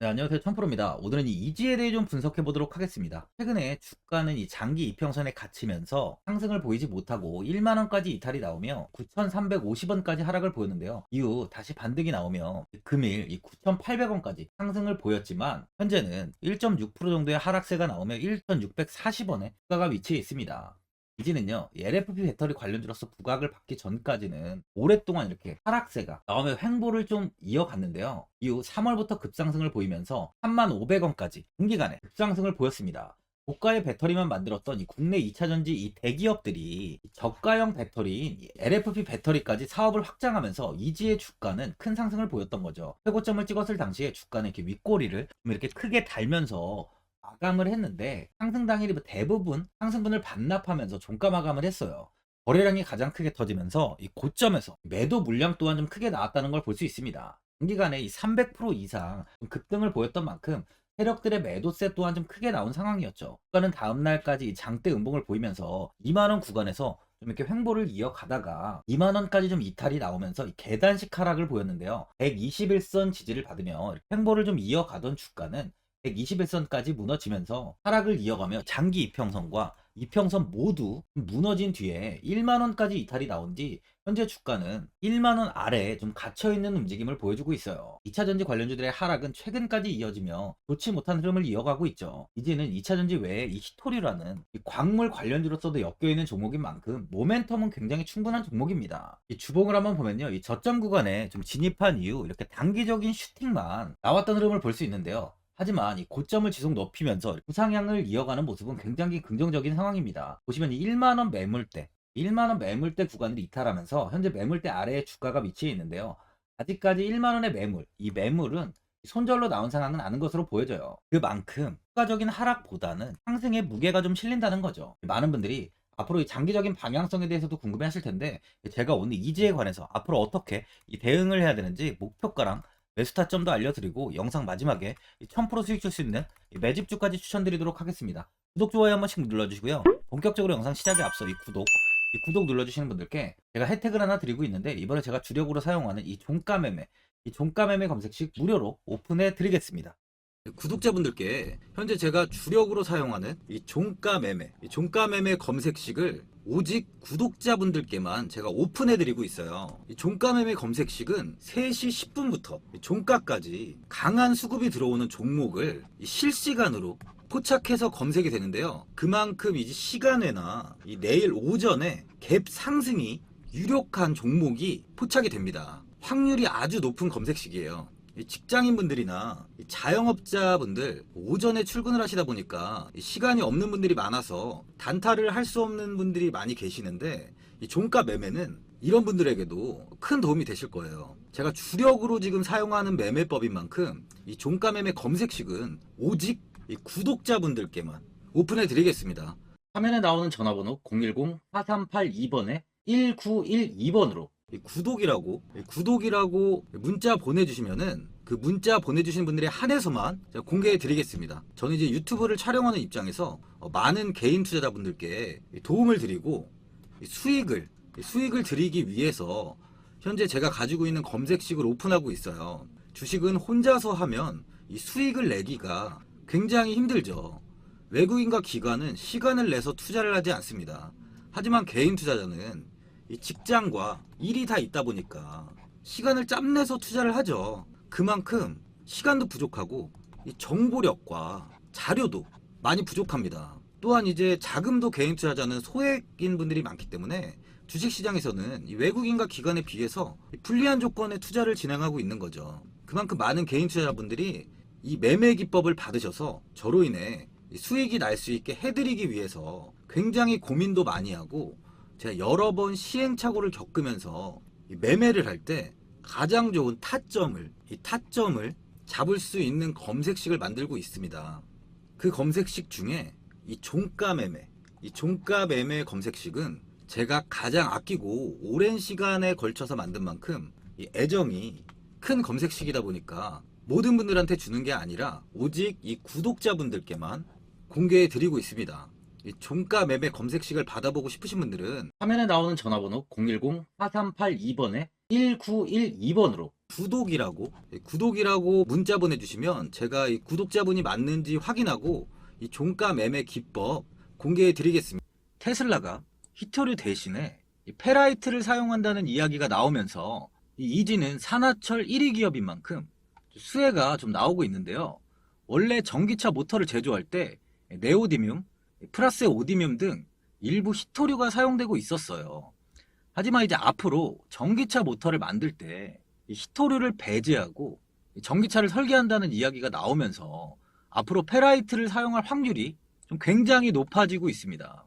네, 안녕하세요. 천프로입니다. 오늘은 이 이지에 대해 좀 분석해 보도록 하겠습니다. 최근에 주가는 이 장기 이평선에 갇히면서 상승을 보이지 못하고 1만 원까지 이탈이 나오며 9,350원까지 하락을 보였는데요. 이후 다시 반등이 나오며 금일 이 9,800원까지 상승을 보였지만 현재는 1.6% 정도의 하락세가 나오며 1,640원에 주가가 위치해 있습니다. 이지는요, 이 LFP 배터리 관련주로서 부각을 받기 전까지는 오랫동안 이렇게 하락세가 나오며 횡보를 좀 이어갔는데요. 이후 3월부터 급상승을 보이면서 35,000원까지 단기간에 급상승을 보였습니다. 고가의 배터리만 만들었던 이 국내 2차전지 이 대기업들이 저가형 배터리인 이 LFP 배터리까지 사업을 확장하면서 이지의 주가는 큰 상승을 보였던 거죠. 최고점을 찍었을 당시에 주가는 이렇게 윗꼬리를 좀 이렇게 크게 달면서 마감을 했는데 상승 당일이 대부분 상승분을 반납하면서 종가 마감을 했어요. 거래량이 가장 크게 터지면서 이 고점에서 매도 물량 또한 좀 크게 나왔다는 걸 볼 수 있습니다. 단기간에 이 300% 이상 급등을 보였던 만큼 세력들의 매도세 또한 좀 크게 나온 상황이었죠. 주가는 다음 날까지 이 장대 음봉을 보이면서 2만 원 구간에서 좀 이렇게 횡보를 이어가다가 2만 원까지 좀 이탈이 나오면서 이 계단식 하락을 보였는데요. 121선 지지를 받으며 횡보를 좀 이어가던 주가는 121선까지 무너지면서 하락을 이어가며 장기 이평선과 이평선 모두 무너진 뒤에 1만원까지 이탈이 나온 뒤 현재 주가는 1만원 아래에 좀 갇혀있는 움직임을 보여주고 있어요. 2차전지 관련주들의 하락은 최근까지 이어지며 좋지 못한 흐름을 이어가고 있죠. 이제는 2차전지 외에 이 히토리라는 이 광물 관련주로서도 엮여있는 종목인 만큼 모멘텀은 굉장히 충분한 종목입니다. 이 주봉을 한번 보면요, 이 저점 구간에 좀 진입한 이후 이렇게 단기적인 슈팅만 나왔던 흐름을 볼 수 있는데요. 하지만 이 고점을 지속 높이면서 부상향을 이어가는 모습은 굉장히 긍정적인 상황입니다. 보시면 이 1만원 매물대, 1만원 매물대 구간을 이탈하면서 현재 매물대 아래에 주가가 위치해 있는데요. 아직까지 1만원의 매물, 이 매물은 손절로 나온 상황은 아닌 것으로 보여져요. 그만큼 추가적인 하락보다는 상승의 무게가 좀 실린다는 거죠. 많은 분들이 앞으로 이 장기적인 방향성에 대해서도 궁금해 하실 텐데, 제가 오늘 이지에 관해서 앞으로 어떻게 이 대응을 해야 되는지 목표가랑 매수 타점도 알려드리고 영상 마지막에 1000% 수익 줄 수 있는 매집주까지 추천드리도록 하겠습니다. 구독, 좋아요 한 번씩 눌러주시고요. 본격적으로 영상 시작에 앞서 이 구독 눌러주시는 분들께 제가 혜택을 하나 드리고 있는데, 이번에 제가 주력으로 사용하는 이 종가 매매 검색식 무료로 오픈해 드리겠습니다. 구독자분들께 현재 제가 주력으로 사용하는 이 종가 매매 검색식을 오직 구독자분들께만 제가 오픈해드리고 있어요. 이 종가 매매 검색식은 3시 10분부터 종가까지 강한 수급이 들어오는 종목을 실시간으로 포착해서 검색이 되는데요. 그만큼 이제 시간외나 이 내일 오전에 갭 상승이 유력한 종목이 포착이 됩니다. 확률이 아주 높은 검색식이에요. 직장인분들이나 자영업자분들 오전에 출근을 하시다 보니까 시간이 없는 분들이 많아서 단타를 할 수 없는 분들이 많이 계시는데, 이 종가 매매는 이런 분들에게도 큰 도움이 되실 거예요. 제가 주력으로 지금 사용하는 매매법인 만큼 이 종가 매매 검색식은 오직 이 구독자분들께만 오픈해 드리겠습니다. 화면에 나오는 전화번호 010-4382번에 1912번으로 구독이라고 문자 보내주시면은 그 문자 보내주신 분들에 한해서만 제가 공개해 드리겠습니다. 저는 이제 유튜브를 촬영하는 입장에서 많은 개인 투자자분들께 도움을 드리고 수익을 드리기 위해서 현재 제가 가지고 있는 검색식을 오픈하고 있어요. 주식은 혼자서 하면 이 수익을 내기가 굉장히 힘들죠. 외국인과 기관은 시간을 내서 투자를 하지 않습니다. 하지만 개인 투자자는 이 직장과 일이 다 있다 보니까 시간을 짬내서 투자를 하죠. 그만큼 시간도 부족하고 이 정보력과 자료도 많이 부족합니다. 또한 이제 자금도 개인 투자자는 소액인 분들이 많기 때문에 주식시장에서는 이 외국인과 기관에 비해서 불리한 조건의 투자를 진행하고 있는 거죠. 그만큼 많은 개인 투자자분들이 이 매매 기법을 받으셔서 저로 인해 수익이 날 수 있게 해드리기 위해서 굉장히 고민도 많이 하고, 제가 여러 번 시행착오를 겪으면서 매매를 할 때 가장 좋은 타점을 잡을 수 있는 검색식을 만들고 있습니다. 그 검색식 중에 이 종가 매매 검색식은 제가 가장 아끼고 오랜 시간에 걸쳐서 만든 만큼 이 애정이 큰 검색식이다 보니까 모든 분들한테 주는 게 아니라 오직 이 구독자분들께만 공개해 드리고 있습니다. 이 종가 매매 검색식을 받아보고 싶으신 분들은 화면에 나오는 전화번호 010-4382번에 1912번으로 구독이라고 문자 보내주시면 제가 이 구독자분이 맞는지 확인하고 이 종가 매매 기법 공개해 드리겠습니다. 테슬라가 히토류 대신에 이 페라이트를 사용한다는 이야기가 나오면서 이 이지는 산화철 1위 기업인 만큼 수혜가 좀 나오고 있는데요. 원래 전기차 모터를 제조할 때 네오디뮴, 플러스 오디뮴 등 일부 히토류가 사용되고 있었어요. 하지만 이제 앞으로 전기차 모터를 만들 때 이 히토류를 배제하고 전기차를 설계한다는 이야기가 나오면서 앞으로 페라이트를 사용할 확률이 좀 굉장히 높아지고 있습니다.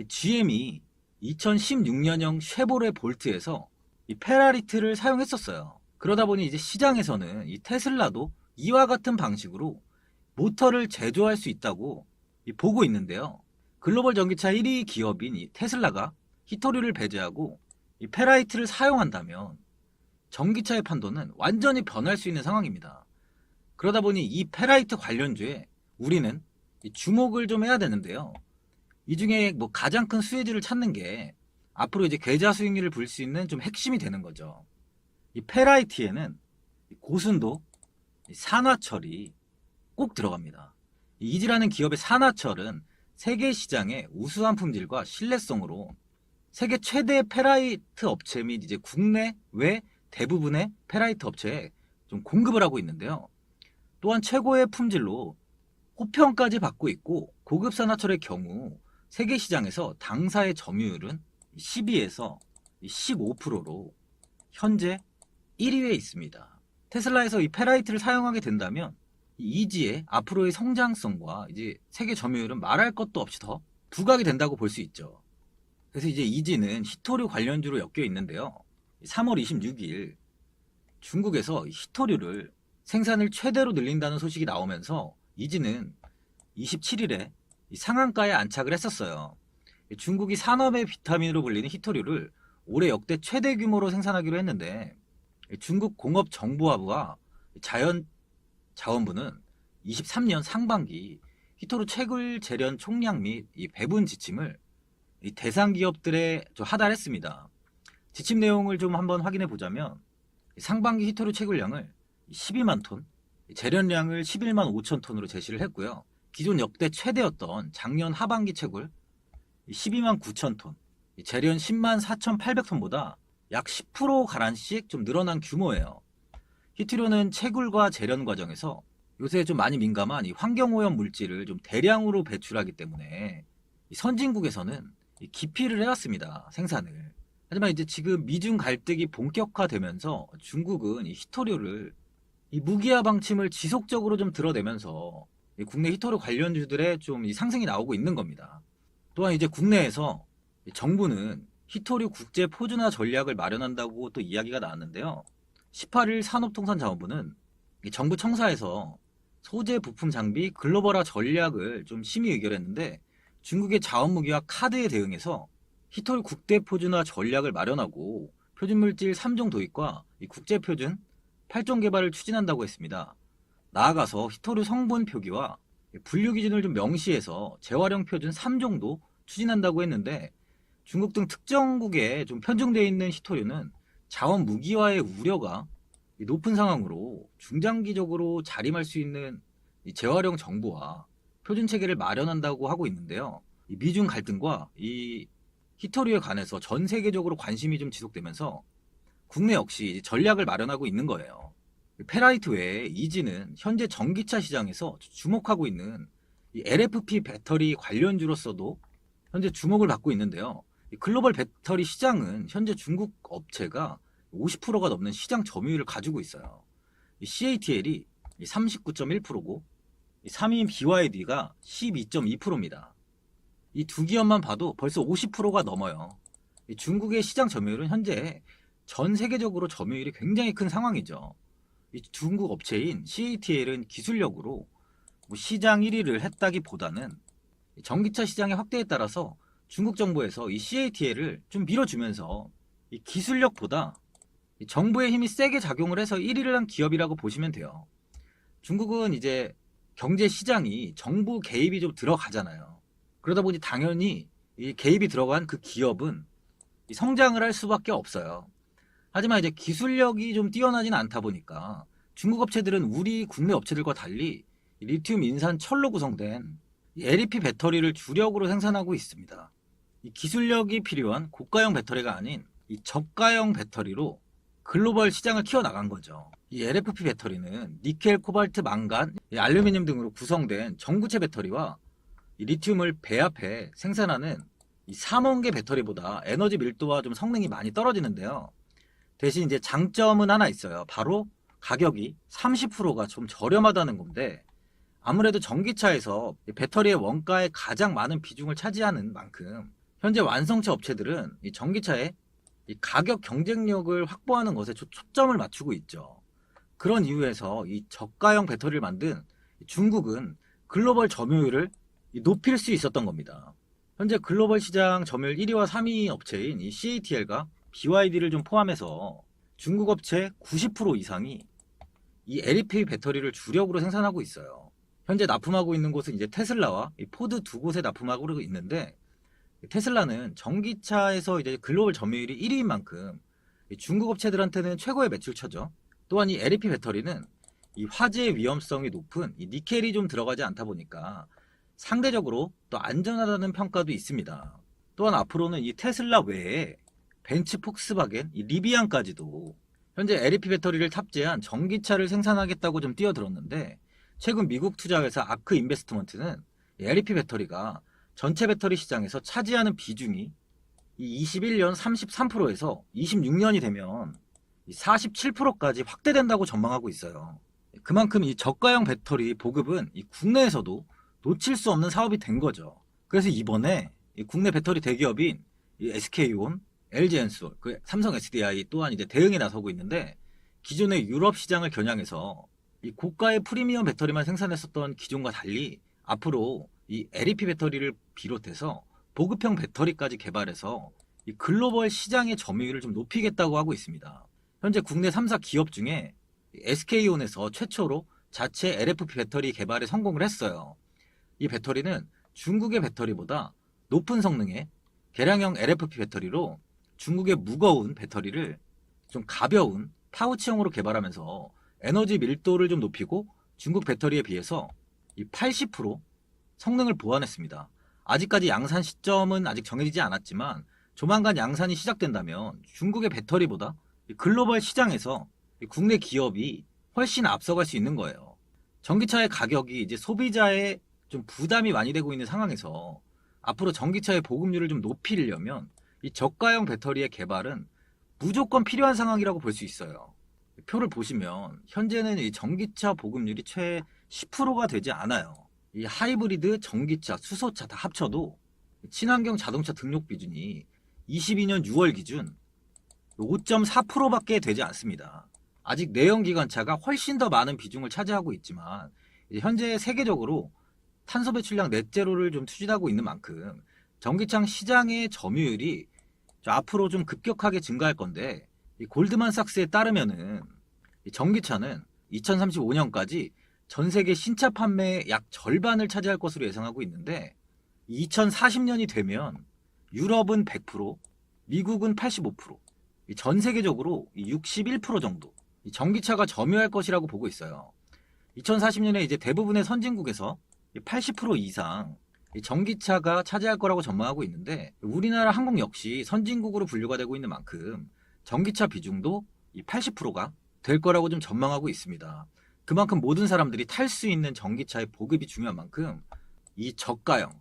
GM이 2016년형 쉐보레 볼트에서 이 페라이트를 사용했었어요. 그러다 보니 이제 시장에서는 이 테슬라도 이와 같은 방식으로 모터를 제조할 수 있다고 보고 있는데요. 글로벌 전기차 1위 기업인 이 테슬라가 히토류를 배제하고 이 페라이트를 사용한다면 전기차의 판도는 완전히 변할 수 있는 상황입니다. 그러다 보니 이 페라이트 관련주에 우리는 주목을 좀 해야 되는데요. 이 중에 뭐 가장 큰 수혜주를 찾는 게 앞으로 이제 계좌 수익률을 볼 수 있는 좀 핵심이 되는 거죠. 이 페라이트에는 고순도 산화철이 꼭 들어갑니다. 이지라는 기업의 산화철은 세계 시장의 우수한 품질과 신뢰성으로 세계 최대 페라이트 업체 및 이제 국내외 대부분의 페라이트 업체에 좀 공급을 하고 있는데요. 또한 최고의 품질로 호평까지 받고 있고 고급 산화철의 경우 세계 시장에서 당사의 점유율은 12에서 15%로 현재 1위에 있습니다. 테슬라에서 이 페라이트를 사용하게 된다면 이지의 앞으로의 성장성과 이제 세계 점유율은 말할 것도 없이 더 부각이 된다고 볼 수 있죠. 그래서 이제 이지는 히토류 관련주로 엮여 있는데요. 3월 26일 중국에서 히토류를 생산을 최대로 늘린다는 소식이 나오면서 이지는 27일에 상한가에 안착을 했었어요. 중국이 산업의 비타민으로 불리는 히토류를 올해 역대 최대 규모로 생산하기로 했는데 중국 공업정보화부와 자연자원부는 23년 상반기 히토류 채굴 재련 총량 및 이 배분 지침을 이 대상 기업들에 좀 하달했습니다. 지침 내용을 좀 한번 확인해 보자면 상반기 히토류 채굴량을 12만 톤, 재련량을 11만 5천 톤으로 제시를 했고요. 기존 역대 최대였던 작년 하반기 채굴 12만 9천 톤, 재련 10만 4,800톤보다 약 10%가량씩 좀 늘어난 규모예요. 히토류는 채굴과 재련 과정에서 요새 좀 많이 민감한 이 환경오염 물질을 좀 대량으로 배출하기 때문에 이 선진국에서는 기피를 해왔습니다. 생산을. 하지만 이제 지금 미중 갈등이 본격화되면서 중국은 이 히토류를 이 무기화 방침을 지속적으로 좀 드러내면서 이 국내 히토류 관련주들의 좀 이 상승이 나오고 있는 겁니다. 또한 이제 국내에서 정부는 히토류 국제 표준화 전략을 마련한다고 또 이야기가 나왔는데요. 18일 산업통상자원부는 정부 청사에서 소재 부품 장비 글로벌화 전략을 좀 심의 의결했는데 중국의 자원무기와 카드에 대응해서 히토류 국대 표준화 전략을 마련하고 표준물질 3종 도입과 이 국제표준 8종 개발을 추진한다고 했습니다. 나아가서 히토류 성분 표기와 분류 기준을 좀 명시해서 재활용 표준 3종도 추진한다고 했는데 중국 등 특정국에 좀 편중되어 있는 히토류는 자원 무기화의 우려가 높은 상황으로 중장기적으로 자림할 수 있는 이 재활용 정보와 표준 체계를 마련한다고 하고 있는데요. 이 미중 갈등과 이 히토류에 관해서 전 세계적으로 관심이 좀 지속되면서 국내 역시 전략을 마련하고 있는 거예요. 페라이트 외에 이지는 현재 전기차 시장에서 주목하고 있는 이 LFP 배터리 관련주로서도 현재 주목을 받고 있는데요. 이 글로벌 배터리 시장은 현재 중국 업체가 50%가 넘는 시장 점유율을 가지고 있어요. 이 CATL이 39.1%고 3위인 BYD가 12.2%입니다. 이 두 기업만 봐도 벌써 50%가 넘어요. 이 중국의 시장 점유율은 현재 전 세계적으로 점유율이 굉장히 큰 상황이죠. 이 중국 업체인 CATL은 기술력으로 뭐 시장 1위를 했다기보다는 전기차 시장의 확대에 따라서 중국 정부에서 이 CATL을 좀 밀어주면서 이 기술력보다 이 정부의 힘이 세게 작용을 해서 1위를 한 기업이라고 보시면 돼요. 중국은 이제 경제 시장이 정부 개입이 좀 들어가잖아요. 그러다 보니 당연히 이 개입이 들어간 그 기업은 이 성장을 할 수밖에 없어요. 하지만 이제 기술력이 좀 뛰어나진 않다 보니까 중국 업체들은 우리 국내 업체들과 달리 이 리튬 인산 철로 구성된 이 LEP 배터리를 주력으로 생산하고 있습니다. 이 기술력이 필요한 고가형 배터리가 아닌 이 저가형 배터리로 글로벌 시장을 키워나간 거죠. 이 LFP 배터리는 니켈, 코발트, 망간, 이 알루미늄 등으로 구성된 전구체 배터리와 이 리튬을 배합해 생산하는 이 삼원계 배터리보다 에너지 밀도와 좀 성능이 많이 떨어지는데요. 대신 이제 장점은 하나 있어요. 바로 가격이 30%가 좀 저렴하다는 건데, 아무래도 전기차에서 배터리의 원가에 가장 많은 비중을 차지하는 만큼 현재 완성차 업체들은 이 전기차의 이 가격 경쟁력을 확보하는 것에 초점을 맞추고 있죠. 그런 이유에서 이 저가형 배터리를 만든 중국은 글로벌 점유율을 높일 수 있었던 겁니다. 현재 글로벌 시장 점유율 1위와 3위 업체인 이 CATL과 BYD를 좀 포함해서 중국 업체 90% 이상이 이 LEP 배터리를 주력으로 생산하고 있어요. 현재 납품하고 있는 곳은 이제 테슬라와 이 포드 두 곳에 납품하고 있는데, 테슬라는 전기차에서 이제 글로벌 점유율이 1위인 만큼 중국 업체들한테는 최고의 매출처죠. 또한 이 LEP 배터리는 이 화재 위험성이 높은 이 니켈이 좀 들어가지 않다 보니까 상대적으로 또 안전하다는 평가도 있습니다. 또한 앞으로는 이 테슬라 외에 벤츠, 폭스바겐, 이 리비안까지도 현재 LEP 배터리를 탑재한 전기차를 생산하겠다고 좀 뛰어들었는데, 최근 미국 투자회사 아크 인베스트먼트는 LEP 배터리가 전체 배터리 시장에서 차지하는 비중이 이 21년 33%에서 26년이 되면 47%까지 확대된다고 전망하고 있어요. 그만큼 이 저가형 배터리 보급은 이 국내에서도 놓칠 수 없는 사업이 된 거죠. 그래서 이번에 이 국내 배터리 대기업인 이 SK온, LG엔솔, 그 삼성 SDI 또한 이제 대응에 나서고 있는데, 기존의 유럽 시장을 겨냥해서 이 고가의 프리미엄 배터리만 생산했었던 기존과 달리 앞으로 이 LEP 배터리를 비롯해서 보급형 배터리까지 개발해서 이 글로벌 시장의 점유율을 좀 높이겠다고 하고 있습니다. 현재 국내 3사 기업 중에 SK온에서 최초로 자체 LFP 배터리 개발에 성공을 했어요. 이 배터리는 중국의 배터리보다 높은 성능의 개량형 LFP 배터리로 중국의 무거운 배터리를 좀 가벼운 파우치형으로 개발하면서 에너지 밀도를 좀 높이고 중국 배터리에 비해서 이 80% 성능을 보완했습니다. 아직까지 양산 시점은 아직 정해지지 않았지만 조만간 양산이 시작된다면 중국의 배터리보다 글로벌 시장에서 국내 기업이 훨씬 앞서갈 수 있는 거예요. 전기차의 가격이 이제 소비자의 좀 부담이 많이 되고 있는 상황에서 앞으로 전기차의 보급률을 좀 높이려면 이 저가형 배터리의 개발은 무조건 필요한 상황이라고 볼 수 있어요. 표를 보시면 현재는 이 전기차 보급률이 최 10%가 되지 않아요. 이 하이브리드, 전기차, 수소차 다 합쳐도 친환경 자동차 등록 비중이 22년 6월 기준 5.4%밖에 되지 않습니다. 아직 내연기관차가 훨씬 더 많은 비중을 차지하고 있지만 현재 세계적으로 탄소 배출량 넷제로를 좀 추진하고 있는 만큼 전기차 시장의 점유율이 앞으로 좀 급격하게 증가할 건데, 이 골드만삭스에 따르면은 이 전기차는 2035년까지 전 세계 신차 판매의 약 절반을 차지할 것으로 예상하고 있는데, 2040년이 되면 유럽은 100%, 미국은 85%, 전 세계적으로 61% 정도 이 전기차가 점유할 것이라고 보고 있어요. 2040년에 이제 대부분의 선진국에서 80% 이상 전기차가 차지할 거라고 전망하고 있는데, 우리나라 한국 역시 선진국으로 분류가 되고 있는 만큼 전기차 비중도 80%가 될 거라고 좀 전망하고 있습니다. 그만큼 모든 사람들이 탈 수 있는 전기차의 보급이 중요한 만큼 이 저가형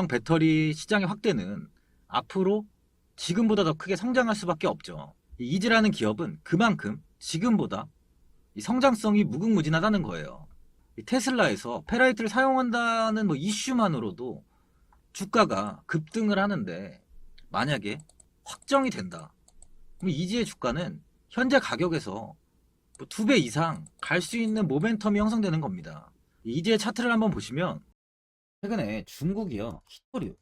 배터리 시장의 확대는 앞으로 지금보다 더 크게 성장할 수밖에 없죠. 이 이즈라는 기업은 그만큼 지금보다 이 성장성이 무궁무진하다는 거예요. 이 테슬라에서 페라이트를 사용한다는 뭐 이슈만으로도 주가가 급등을 하는데, 만약에 확정이 된다, 그럼 이지의 주가는 현재 가격에서 뭐 2배 이상 갈 수 있는 모멘텀이 형성되는 겁니다. 이지의 차트를 한번 보시면 최근에 중국이요, 히토류,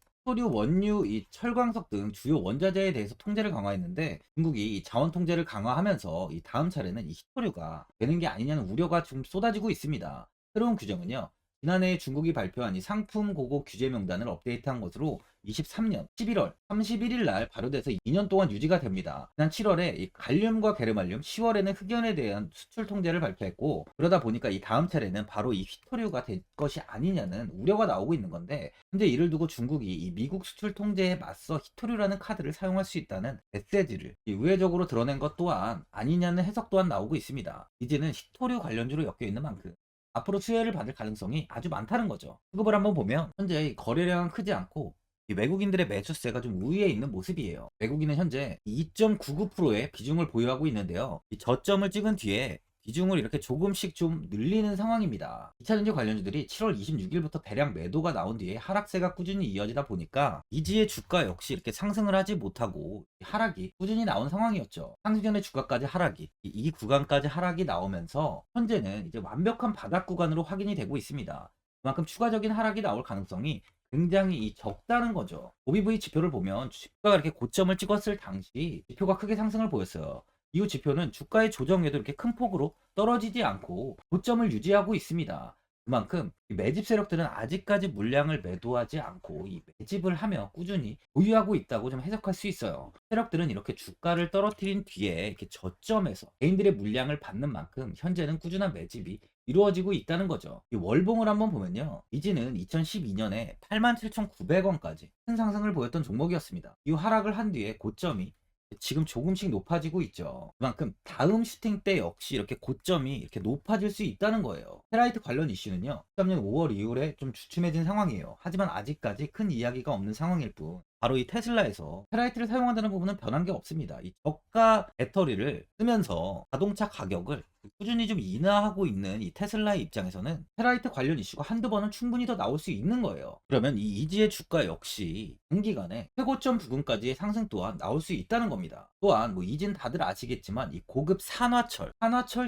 원유, 이 철광석 등 주요 원자재에 대해서 통제를 강화했는데, 중국이 이 자원 통제를 강화하면서 이 다음 차례는 이 히토류가 되는 게 아니냐는 우려가 좀 쏟아지고 있습니다. 새로운 규정은요, 지난해 중국이 발표한 이 상품 고고 규제 명단을 업데이트한 것으로 23년 11월 31일 날 발효돼서 2년 동안 유지가 됩니다. 지난 7월에 이 갈륨과 게르말륨, 10월에는 흑연에 대한 수출 통제를 발표했고, 그러다 보니까 이 다음 차례는 바로 이 휘토류가 될 것이 아니냐는 우려가 나오고 있는 건데, 현재 이를 두고 중국이 이 미국 수출 통제에 맞서 휘토류라는 카드를 사용할 수 있다는 메시지를 우회적으로 드러낸 것 또한 아니냐는 해석 또한 나오고 있습니다. 이제는 휘토류 관련주로 엮여 있는 만큼 앞으로 수혜를 받을 가능성이 아주 많다는 거죠. 수급을 한번 보면 현재 거래량은 크지 않고 이 외국인들의 매수세가 좀 우위에 있는 모습이에요. 외국인은 현재 2.99%의 비중을 보유하고 있는데요. 이 저점을 찍은 뒤에 비중을 이렇게 조금씩 좀 늘리는 상황입니다. 2차전지 관련주들이 7월 26일부터 대량 매도가 나온 뒤에 하락세가 꾸준히 이어지다 보니까 이지의 주가 역시 이렇게 상승을 하지 못하고 하락이 꾸준히 나온 상황이었죠. 상승 전에 주가까지 하락이, 이 구간까지 하락이 나오면서 현재는 이제 완벽한 바닥 구간으로 확인이 되고 있습니다. 그만큼 추가적인 하락이 나올 가능성이 굉장히 적다는 거죠. OBV 지표를 보면 주가가 이렇게 고점을 찍었을 당시 지표가 크게 상승을 보였어요. 이후 지표는 주가의 조정에도 이렇게 큰 폭으로 떨어지지 않고 고점을 유지하고 있습니다. 그만큼 매집 세력들은 아직까지 물량을 매도하지 않고 이 매집을 하며 꾸준히 보유하고 있다고 좀 해석할 수 있어요. 세력들은 이렇게 주가를 떨어뜨린 뒤에 이렇게 저점에서 개인들의 물량을 받는 만큼 현재는 꾸준한 매집이 이루어지고 있다는 거죠. 이 월봉을 한번 보면요. 이지는 2012년에 87,900원까지 큰 상승을 보였던 종목이었습니다. 이 하락을 한 뒤에 고점이 지금 조금씩 높아지고 있죠. 그만큼 다음 슈팅 때 역시 이렇게 고점이 이렇게 높아질 수 있다는 거예요. 페라이트 관련 이슈는요, 13년 5월 이후에 좀 주춤해진 상황이에요. 하지만 아직까지 큰 이야기가 없는 상황일 뿐, 바로 이 테슬라에서 페라이트를 사용한다는 부분은 변한 게 없습니다. 이 저가 배터리를 쓰면서 자동차 가격을 꾸준히 좀 인하하고 있는 이 테슬라의 입장에서는 페라이트 관련 이슈가 한두 번은 충분히 더 나올 수 있는 거예요. 그러면 이 이지의 주가 역시 단기간에 최고점 부근까지의 상승 또한 나올 수 있다는 겁니다. 또한 뭐 이진 다들 아시겠지만 이 고급 산화철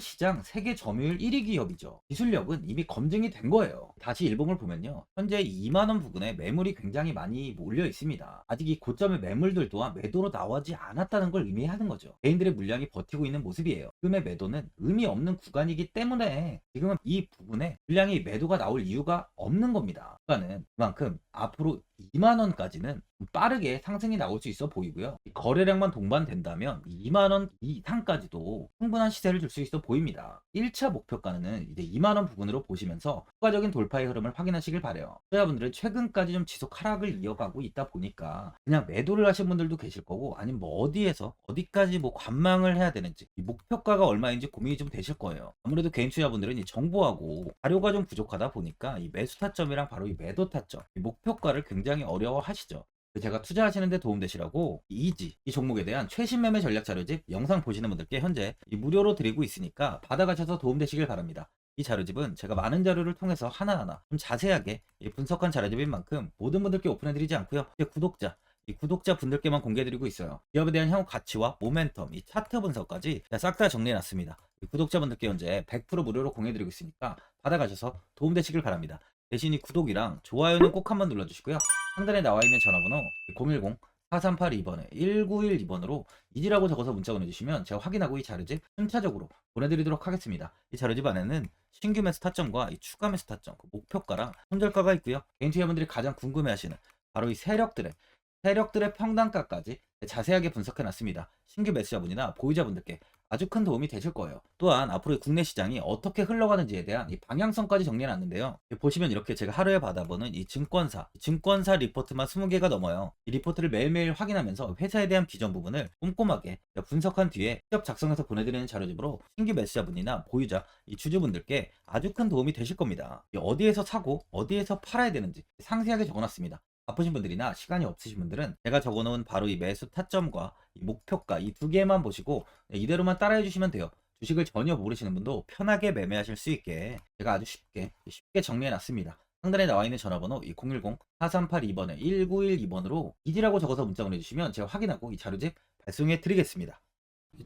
시장 세계 점유율 1위 기업이죠. 기술력은 이미 검증이 된 거예요. 다시 일봉을 보면요, 현재 2만원 부근에 매물이 굉장히 많이 몰려 있습니다. 아직 이 고점의 매물들 또한 매도로 나오지 않았다는 걸 의미하는 거죠. 개인들의 물량이 버티고 있는 모습이에요. 지금의 매도는 의미 없는 구간이기 때문에 지금은 이 부분에 물량이 매도가 나올 이유가 없는 겁니다. 그러니까는 그만큼 앞으로 2만원까지는 빠르게 상승이 나올 수 있어 보이고요. 거래량만 동반된다면 2만원 이상까지도 충분한 시세를 줄 수 있어 보입니다. 1차 목표가는 이제 2만원 부근으로 보시면서 추가적인 돌파의 흐름을 확인하시길 바래요. 투자자분들은 최근까지 좀 지속 하락을 이어가고 있다 보니까 그냥 매도를 하신 분들도 계실 거고, 아니면 뭐 어디까지 뭐 관망을 해야 되는지, 이 목표가가 얼마인지 고민이 좀 되실 거예요. 아무래도 개인 투자자분들은 이 정보하고 자료가 좀 부족하다 보니까 이 매수 타점이랑 바로 이 매도 타점, 이 목표가를 굉장히 어려워하시죠. 제가 투자하시는 데 도움되시라고 이지 이 종목에 대한 최신 매매 전략 자료집 영상 보시는 분들께 현재 무료로 드리고 있으니까 받아가셔서 도움되시길 바랍니다. 이 자료집은 제가 많은 자료를 통해서 하나하나 좀 자세하게 분석한 자료집인 만큼 모든 분들께 오픈해드리지 않고요. 이 구독자 분들께만 공개해드리고 있어요. 기업에 대한 향후 가치와 모멘텀, 이 차트 분석까지 싹 다 정리해놨습니다. 구독자분들께 현재 100% 무료로 공유해드리고 있으니까 받아가셔서 도움되시길 바랍니다. 대신 이 구독이랑 좋아요는 꼭 한번 눌러주시고요. 상단에 나와 있는 전화번호 010-4382번에 1912번으로 이지라고 적어서 문자 보내주시면 제가 확인하고 이 자료집 순차적으로 보내드리도록 하겠습니다. 이 자료집 안에는 신규 매수 타점과 이 추가 매수 타점, 목표가랑 손절가가 있고요. 개인 투자분들이 가장 궁금해하시는 바로 이 세력들의 평단가까지 자세하게 분석해놨습니다. 신규 매수자분이나 보유자분들께 아주 큰 도움이 되실 거예요. 또한 앞으로 국내 시장이 어떻게 흘러가는지에 대한 이 방향성까지 정리해놨는데요. 보시면 이렇게 제가 하루에 받아보는 이 증권사 리포트만 20개가 넘어요. 이 리포트를 매일매일 확인하면서 회사에 대한 비전 부분을 꼼꼼하게 분석한 뒤에 직접 작성해서 보내드리는 자료집으로 신규 매수자분이나 보유자, 이 주주분들께 아주 큰 도움이 되실 겁니다. 어디에서 사고 어디에서 팔아야 되는지 상세하게 적어놨습니다. 바쁘신 분들이나 시간이 없으신 분들은 제가 적어놓은 바로 이 매수 타점과 이 목표가 이 두 개만 보시고 이대로만 따라해 주시면 돼요. 주식을 전혀 모르시는 분도 편하게 매매하실 수 있게 제가 아주 쉽게 정리해 놨습니다. 상단에 나와 있는 전화번호 010-4382번에 1912번으로 이지라고 적어서 문자 보내주시면 제가 확인하고 이 자료집 발송해 드리겠습니다.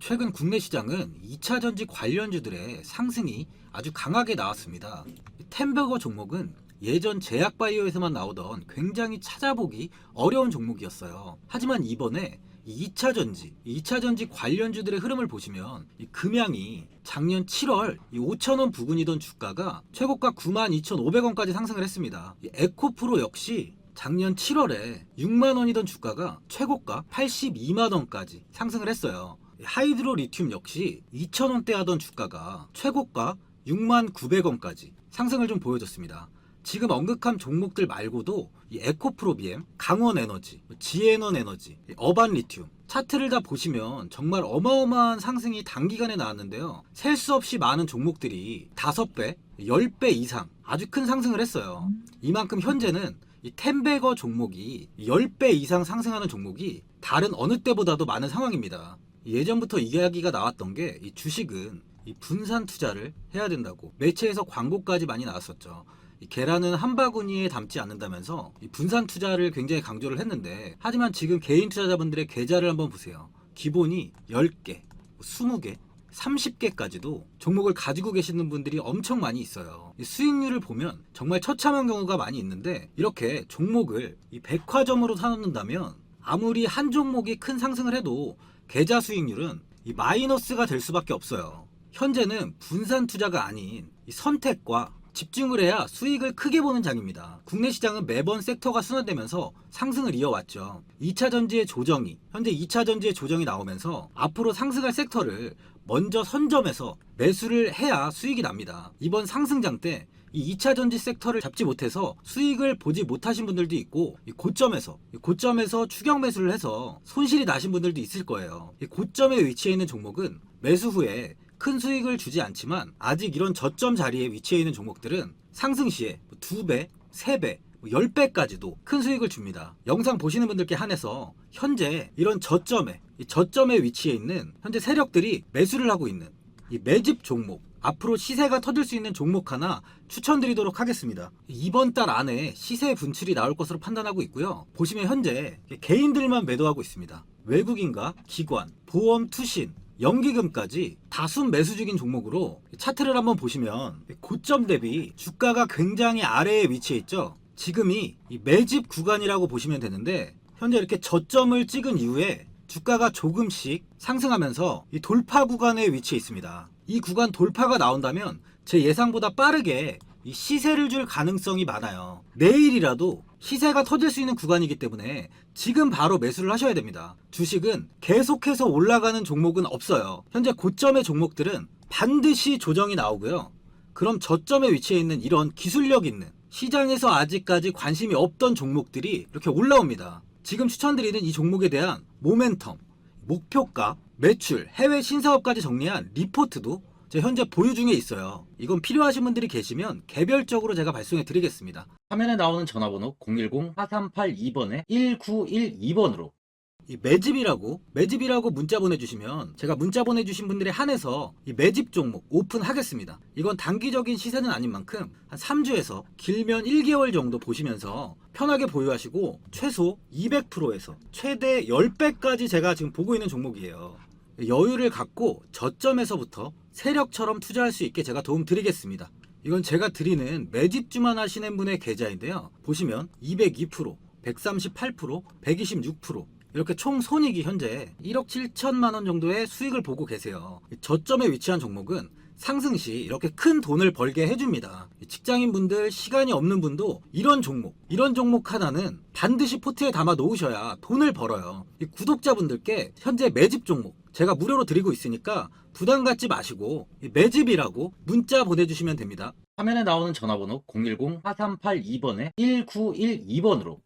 최근 국내 시장은 2차 전지 관련주들의 상승이 아주 강하게 나왔습니다. 템버거 종목은 예전 제약바이오에서만 나오던 굉장히 찾아보기 어려운 종목이었어요. 하지만 이번에 이 2차 전지, 2차 전지 관련주들의 흐름을 보시면 이 금양이 작년 7월 이 5,000원 부근이던 주가가 최고가 92,500원까지 상승을 했습니다. 이 에코프로 역시 작년 7월에 6만 원이던 주가가 최고가 82만 원까지 상승을 했어요. 하이드로 리튬 역시 2,000원대 하던 주가가 최고가 6만 900원까지 상승을 좀 보여줬습니다. 지금 언급한 종목들 말고도 이 에코프로비엠, 강원에너지, 지에너에너지, 어반리튬 차트를 다 보시면 정말 어마어마한 상승이 단기간에 나왔는데요. 셀 수 없이 많은 종목들이 5배, 10배 이상 아주 큰 상승을 했어요. 이만큼 현재는 이 텐베거 종목이 10배 이상 상승하는 종목이 다른 어느 때보다도 많은 상황입니다. 예전부터 이야기가 나왔던 게 이 주식은 이 분산 투자를 해야 된다고 매체에서 광고까지 많이 나왔었죠. 이 계란은 한 바구니에 담지 않는다면서 이 분산 투자를 굉장히 강조를 했는데, 하지만 지금 개인 투자자분들의 계좌를 한번 보세요. 기본이 10개, 20개, 30개까지도 종목을 가지고 계시는 분들이 엄청 많이 있어요. 이 수익률을 보면 정말 처참한 경우가 많이 있는데, 이렇게 종목을 이 백화점으로 사놓는다면 아무리 한 종목이 큰 상승을 해도 계좌 수익률은 이 마이너스가 될 수밖에 없어요. 현재는 분산 투자가 아닌 이 선택과 집중을 해야 수익을 크게 보는 장입니다. 국내 시장은 매번 섹터가 순환되면서 상승을 이어왔죠. 2차 전지의 조정이, 현재 2차 전지의 조정이 나오면서 앞으로 상승할 섹터를 먼저 선점해서 매수를 해야 수익이 납니다. 이번 상승장 때 이 2차 전지 섹터를 잡지 못해서 수익을 보지 못하신 분들도 있고, 이 고점에서 추격 매수를 해서 손실이 나신 분들도 있을 거예요. 이 고점에 위치해 있는 종목은 매수 후에 큰 수익을 주지 않지만, 아직 이런 저점 자리에 위치해 있는 종목들은 상승 시에 2배, 3배, 10배까지도 큰 수익을 줍니다. 영상 보시는 분들께 한해서 현재 이런 저점에 위치해 있는 현재 세력들이 매수를 하고 있는 이 매집 종목, 앞으로 시세가 터질 수 있는 종목 하나 추천드리도록 하겠습니다. 이번 달 안에 시세 분출이 나올 것으로 판단하고 있고요. 보시면 현재 개인들만 매도하고 있습니다. 외국인과 기관, 보험, 투신, 연기금까지 다수 매수 중인 종목으로 차트를 한번 보시면 고점 대비 주가가 굉장히 아래에 위치해 있죠. 지금이 이 매집 구간이라고 보시면 되는데, 현재 이렇게 저점을 찍은 이후에 주가가 조금씩 상승하면서 이 돌파 구간에 위치해 있습니다. 이 구간 돌파가 나온다면 제 예상보다 빠르게 이 시세를 줄 가능성이 많아요. 내일이라도 시세가 터질 수 있는 구간이기 때문에 지금 바로 매수를 하셔야 됩니다. 주식은 계속해서 올라가는 종목은 없어요. 현재 고점의 종목들은 반드시 조정이 나오고요. 그럼 저점에 위치해 있는 이런 기술력 있는, 시장에서 아직까지 관심이 없던 종목들이 이렇게 올라옵니다. 지금 추천드리는 이 종목에 대한 모멘텀, 목표가, 매출, 해외 신사업까지 정리한 리포트도 제 현재 보유 중에 있어요. 이건 필요하신 분들이 계시면 개별적으로 제가 발송해 드리겠습니다. 화면에 나오는 전화번호 010-4382번에 1912번으로 이 매집이라고 문자 보내주시면 제가 문자 보내주신 분들에 한해서 이 매집 종목 오픈하겠습니다. 이건 단기적인 시세는 아닌 만큼 한 3주에서 길면 1개월 정도 보시면서 편하게 보유하시고 최소 200%에서 최대 10배까지 제가 지금 보고 있는 종목이에요. 여유를 갖고 저점에서부터 세력처럼 투자할 수 있게 제가 도움 드리겠습니다. 이건 제가 드리는 매집주만 하시는 분의 계좌인데요. 보시면 202%, 138%, 126%, 이렇게 총 손익이 현재 1억 7천만 원 정도의 수익을 보고 계세요. 저점에 위치한 종목은 상승 시 이렇게 큰 돈을 벌게 해줍니다. 직장인 분들, 시간이 없는 분도 이런 종목 하나는 반드시 포트에 담아 놓으셔야 돈을 벌어요. 구독자분들께 현재 매집 종목 제가 무료로 드리고 있으니까 부담 갖지 마시고 매집이라고 문자 보내주시면 됩니다. 화면에 나오는 전화번호 010-4382번에 1912번으로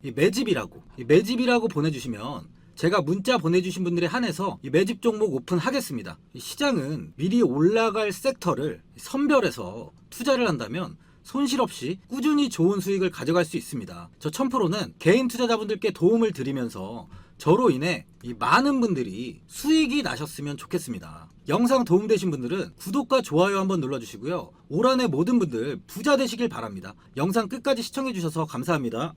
매집이라고 보내주시면 제가 문자 보내주신 분들에 한해서 이 매집 종목 오픈하겠습니다. 시장은 미리 올라갈 섹터를 선별해서 투자를 한다면 손실 없이 꾸준히 좋은 수익을 가져갈 수 있습니다. 저 1000%는 개인 투자자분들께 도움을 드리면서 저로 인해 이 많은 분들이 수익이 나셨으면 좋겠습니다. 영상 도움되신 분들은 구독과 좋아요 한번 눌러주시고요. 올 한해 모든 분들 부자 되시길 바랍니다. 영상 끝까지 시청해주셔서 감사합니다.